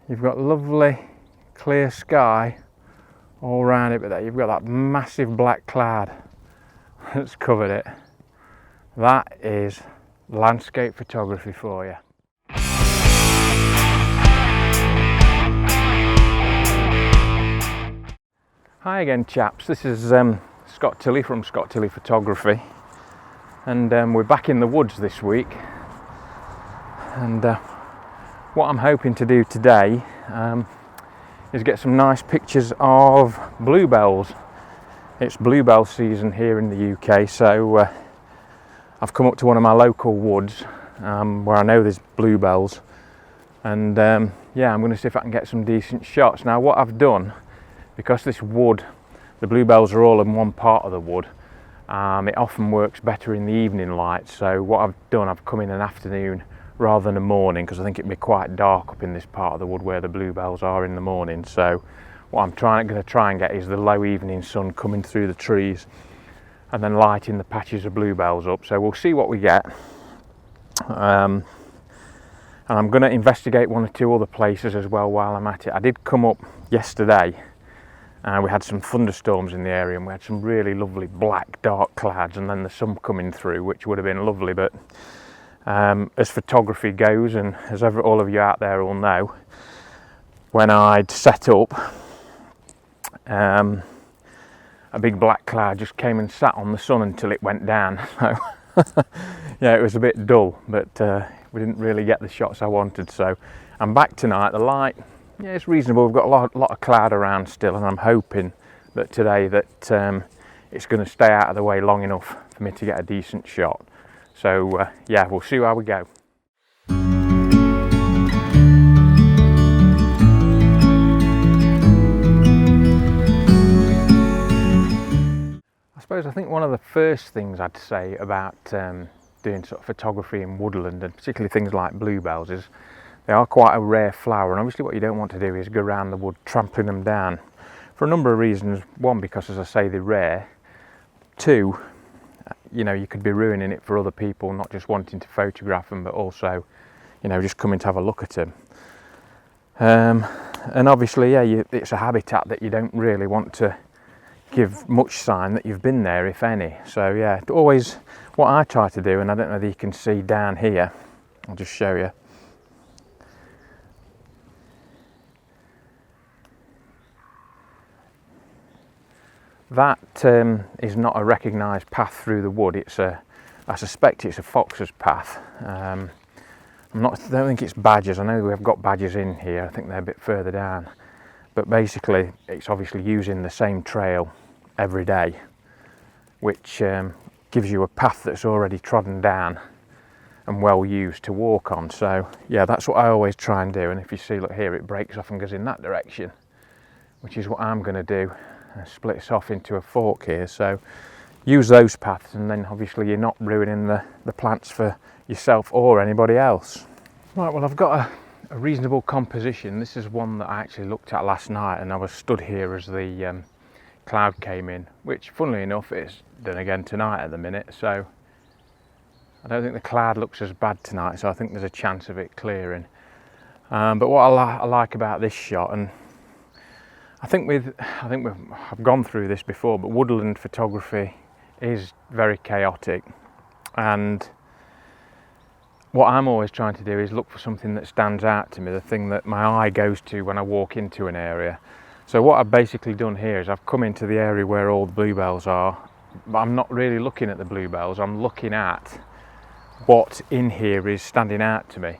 you've got lovely clear sky all around it, but there you've got that massive black cloud that's covered it. That is landscape photography for you. Hi again, chaps. This is Scott Tilley from Scott Tilley Photography, and we're back in the woods this week. And what I'm hoping to do today is get some nice pictures of bluebells. It's bluebell season here in the UK, so I've come up to one of my local woods where I know there's bluebells, and yeah, I'm going to see if I can get some decent shots. Now what I've done, because this wood, the bluebells are all in one part of the wood, it often works better in the evening light. So what I've done, I've come in an afternoon rather than a morning, because I think it'd be quite dark up in this part of the wood where the bluebells are in the morning. So what I'm going to try and get is the low evening sun coming through the trees and then lighting the patches of bluebells up. So we'll see what we get. And I'm going to investigate one or two other places as well while I'm at it. I did come up yesterday and we had some thunderstorms in the area, and we had some really lovely black dark clouds and then the sun coming through, which would have been lovely. But as photography goes, and as all of you out there all know, when I'd set up, a big black cloud just came and sat on the sun until it went down. So yeah, it was a bit dull, but we didn't really get the shots I wanted. So I'm back tonight. The light, yeah, it's reasonable. We've got a lot of cloud around still, and I'm hoping that today that it's going to stay out of the way long enough for me to get a decent shot. So yeah, we'll see how we go. I think one of the first things I'd say about doing sort of photography in woodland, and particularly things like bluebells, is they are quite a rare flower, and obviously what you don't want to do is go around the wood trampling them down for a number of reasons. One, because as I say, they're rare. Two, you know, you could be ruining it for other people, not just wanting to photograph them, but also, you know, just coming to have a look at them. And obviously, yeah, it's a habitat that you don't really want to give much sign that you've been there, if any. So yeah, always what I try to do, and I don't know whether you can see down here, I'll just show you. That is not a recognised path through the wood. I suspect it's a fox's path. I don't think it's badgers. I know we've got badgers in here. I think they're a bit further down. But basically, it's obviously using the same trail every day, which gives you a path that's already trodden down and well used to walk on. So yeah, that's what I always try and do. And if you see, look here, it breaks off and goes in that direction, which is what I'm going to do. Splits off into a fork here, so use those paths, and then obviously you're not ruining the plants for yourself or anybody else. Right, well, I've got a reasonable composition. This is one that I actually looked at last night, and I was stood here as the cloud came in, which funnily enough is done again tonight at the minute, so I don't think the cloud looks as bad tonight, so I think there's a chance of it clearing. But what I like about this shot, and I've gone through this before, but woodland photography is very chaotic, and what I'm always trying to do is look for something that stands out to me, the thing that my eye goes to when I walk into an area. So what I've basically done here is I've come into the area where all the bluebells are, but I'm not really looking at the bluebells, I'm looking at what in here is standing out to me.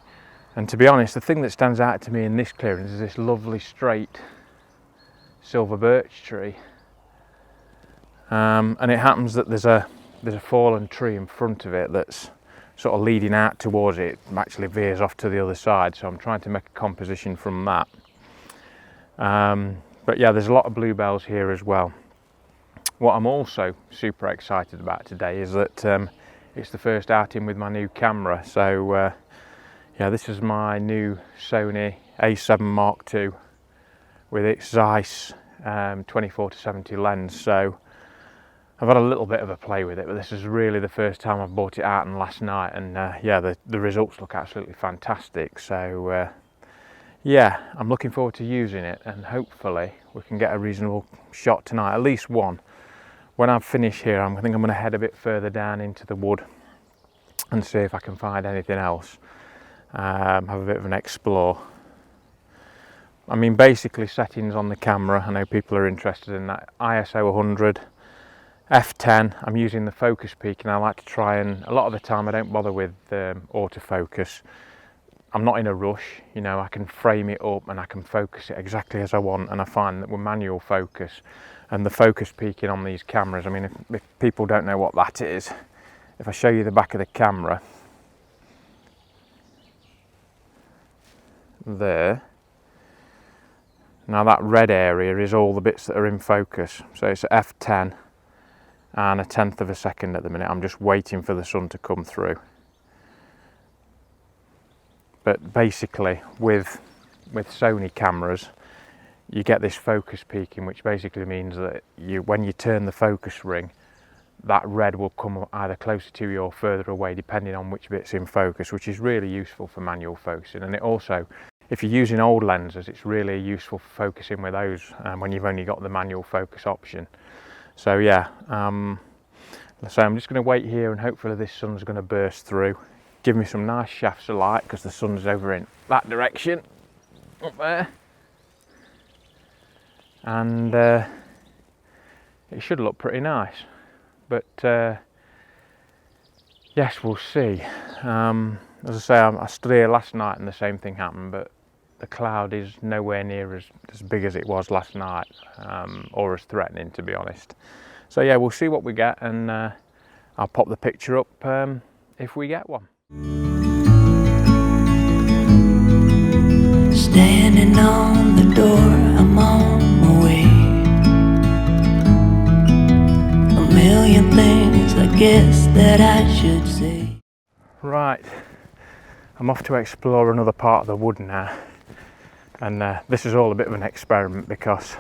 And to be honest, the thing that stands out to me in this clearing is this lovely straight silver birch tree, and it happens that there's a fallen tree in front of it that's sort of leading out towards it. It actually veers off to the other side, so I'm trying to make a composition from that. But yeah, there's a lot of bluebells here as well. What I'm also super excited about today is that it's the first outing with my new camera. So yeah, this is my new Sony A7r3 with its Zeiss 24-70 lens. So I've had a little bit of a play with it, but this is really the first time I've brought it out, and last night, and yeah, the results look absolutely fantastic. So yeah, I'm looking forward to using it, and hopefully we can get a reasonable shot tonight, at least one. When I finish here, I think I'm going to head a bit further down into the wood and see if I can find anything else. Have a bit of an explore. I mean, basically settings on the camera, I know people are interested in that. ISO 100, f10, I'm using the focus peak, and I like to try, and a lot of the time I don't bother with autofocus. I'm not in a rush, you know, I can frame it up and I can focus it exactly as I want, and I find that with manual focus and the focus peaking on these cameras, I mean, if people don't know what that is, if I show you the back of the camera, there, now that red area is all the bits that are in focus, so it's f10 and 1/10 of a second at the minute. I'm just waiting for the sun to come through. But basically with Sony cameras, you get this focus peaking, which basically means that when you turn the focus ring, that red will come either closer to you or further away depending on which bit's in focus, which is really useful for manual focusing. And it also, if you're using old lenses, it's really useful for focusing with those when you've only got the manual focus option. So yeah, so I'm just going to wait here, and hopefully this sun's going to burst through, give me some nice shafts of light, because the sun's over in that direction up there, and it should look pretty nice. But yes, we'll see. As I say, I stood here last night and the same thing happened, but the cloud is nowhere near as big as it was last night, or as threatening, to be honest. So yeah, we'll see what we get, and I'll pop the picture up if we get one. Standing on the door, I'm on my way. A million things I guess that I should say. Right, I'm off to explore another part of the wood now, and this is all a bit of an experiment because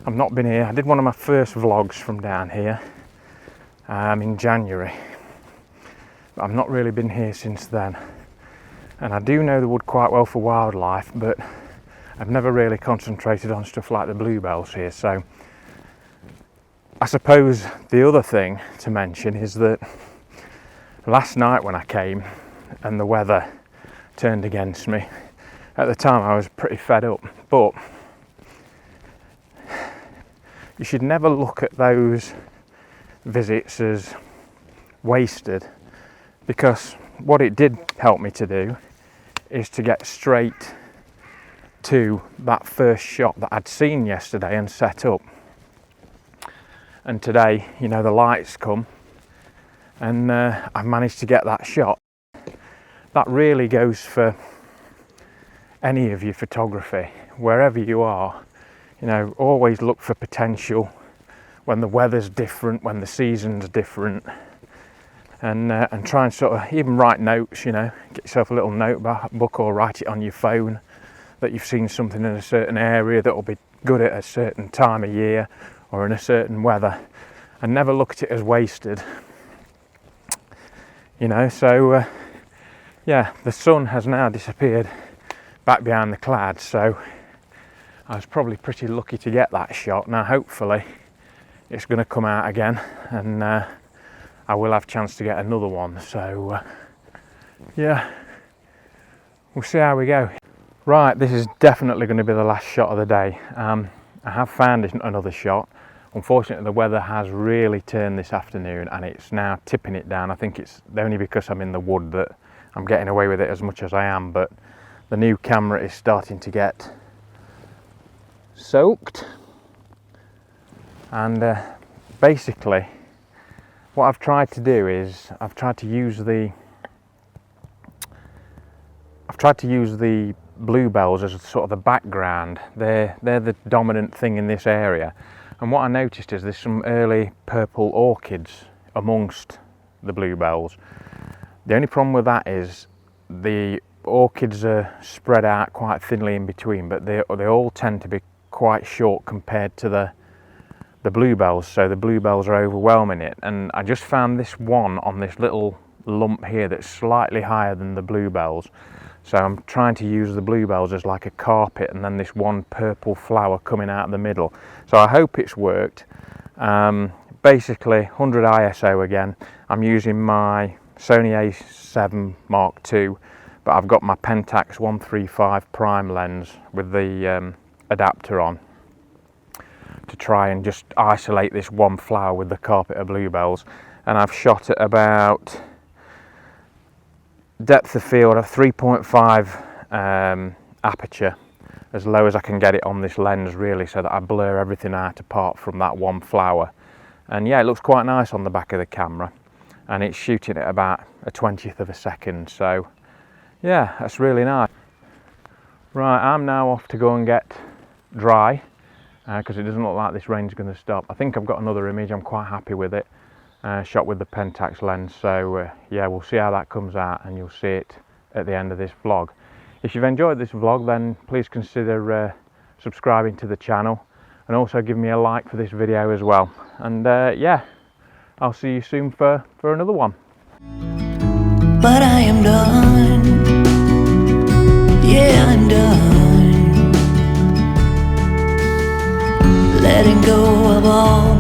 I've not been here. I did one of my first vlogs from down here in January, but I've not really been here since then. And I do know the wood quite well for wildlife, but I've never really concentrated on stuff like the bluebells here. So I suppose the other thing to mention is that last night when I came and the weather turned against me, at the time I was pretty fed up, but you should never look at those visits as wasted, because what it did help me to do is to get straight to that first shot that I'd seen yesterday and set up. And today, you know, the lights come and I've managed to get that shot. That really goes for any of your photography, wherever you are. You know, always look for potential when the weather's different, when the season's different, and try and sort of even write notes, you know, get yourself a little notebook or write it on your phone that you've seen something in a certain area that will be good at a certain time of year or in a certain weather, and never look at it as wasted, you know. So yeah, the sun has now disappeared back behind the clouds, so I was probably pretty lucky to get that shot. Now hopefully it's going to come out again, and I will have a chance to get another one. So yeah, we'll see how we go. Right, this is definitely going to be the last shot of the day. I have found another shot. Unfortunately, the weather has really turned this afternoon and it's now tipping it down. I think it's only because I'm in the wood that I'm getting away with it as much as I am, but the new camera is starting to get soaked. And basically what I've tried to do is I've tried to use the bluebells as sort of the background. They're the dominant thing in this area, and what I noticed is there's some early purple orchids amongst the bluebells. The only problem with that is the orchids are spread out quite thinly in between, but they all tend to be quite short compared to the bluebells, so the bluebells are overwhelming it. And I just found this one on this little lump here that's slightly higher than the bluebells, So I'm trying to use the bluebells as like a carpet, and then this one purple flower coming out of the middle. So I hope it's worked. Basically 100 ISO again. I'm using my Sony A7r3, but I've got my Pentax 135 prime lens with the adapter on to try and just isolate this one flower with the carpet of bluebells. And I've shot at about depth of field of 3.5 aperture, as low as I can get it on this lens really, so that I blur everything out apart from that one flower. And yeah, it looks quite nice on the back of the camera, and it's shooting at about a 20th of a second, so yeah, that's really nice. Right, I'm now off to go and get dry, because it doesn't look like this rain's going to stop. I think I've got another image, I'm quite happy with it, shot with the Pentax lens, so yeah, we'll see how that comes out, and you'll see it at the end of this vlog. If you've enjoyed this vlog, then please consider subscribing to the channel, and also give me a like for this video as well. And yeah, I'll see you soon for another one. But I am done. Yeah, I'm done letting go of all